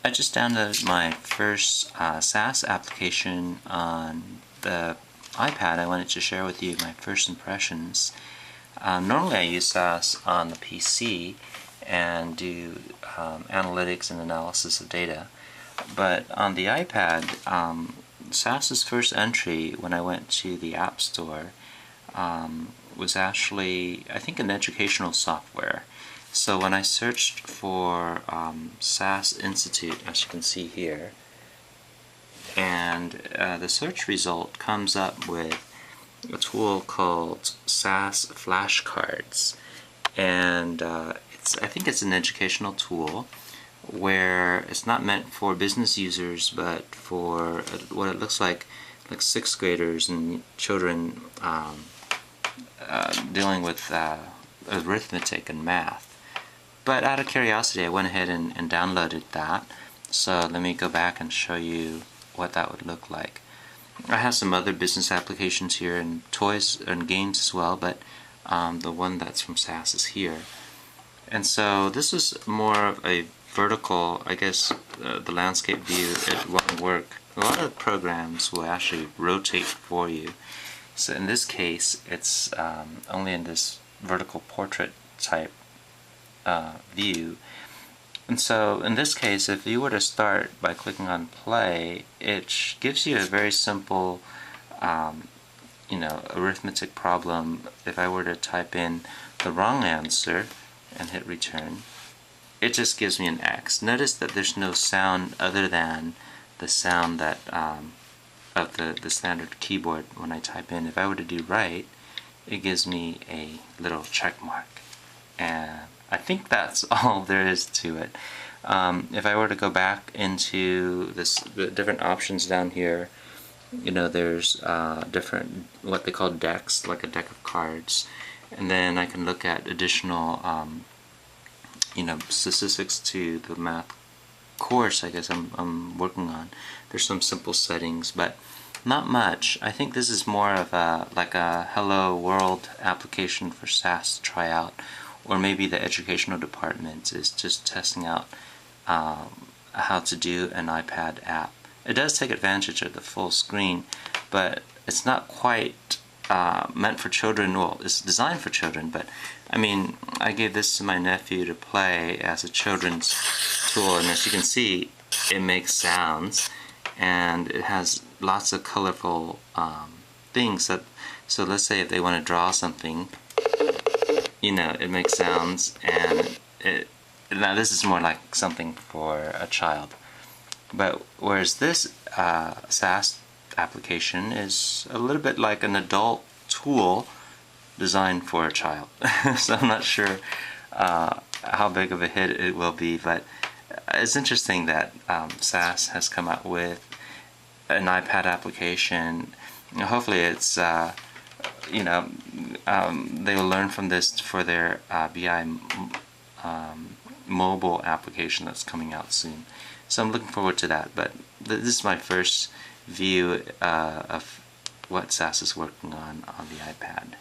I just downloaded my first SAS application on the iPad. I wanted to share with you my first impressions. Normally I use SAS on the PC and do analytics and analysis of data, but on the iPad, SAS's first entry when I went to the App Store was actually, I think, an educational software. So when I searched for SAS Institute, as you can see here, and the search result comes up with a tool called SAS Flashcards, and I think it's an educational tool where it's not meant for business users, but for what it looks like sixth graders and children dealing with arithmetic and math. But out of curiosity, I went ahead and downloaded that. So let me go back and show you what that would look like. I have some other business applications here and toys and games as well, but the one that's from SAS is here. And so this is more of a vertical, I guess the landscape view. It won't work. A lot of programs will actually rotate for you. So in this case, it's only in this vertical portrait type view. And so in this case, if you were to start by clicking on play, it gives you a very simple arithmetic problem. If I were to type in the wrong answer and hit return, it just gives me an X. Notice that there's no sound other than the sound that of the standard keyboard when I type in. If I were to do right, it gives me a little check mark. And I think that's all there is to it. If I were to go back into the different options down here, there's different, what they call decks, like a deck of cards, and then I can look at additional statistics to the math course I guess I'm working on. There's some simple settings, but not much. I think this is more of like a hello world application for SAS to try out, or maybe the educational department is just testing out how to do an iPad app. It does take advantage of the full screen, but it's not quite meant for children. Well, it's designed for children, but I mean, I gave this to my nephew to play as a children's tool, and as you can see, it makes sounds, and it has lots of colorful things. So let's say if they want to draw something, it makes sounds, and now this is more like something for a child. But whereas this SAS application is a little bit like an adult tool designed for a child. So I'm not sure how big of a hit it will be, but it's interesting that SAS has come out with an iPad application. Hopefully it's they will learn from this for their BI mobile application that's coming out soon. So I'm looking forward to that. But this is my first view of what SAS is working on the iPad.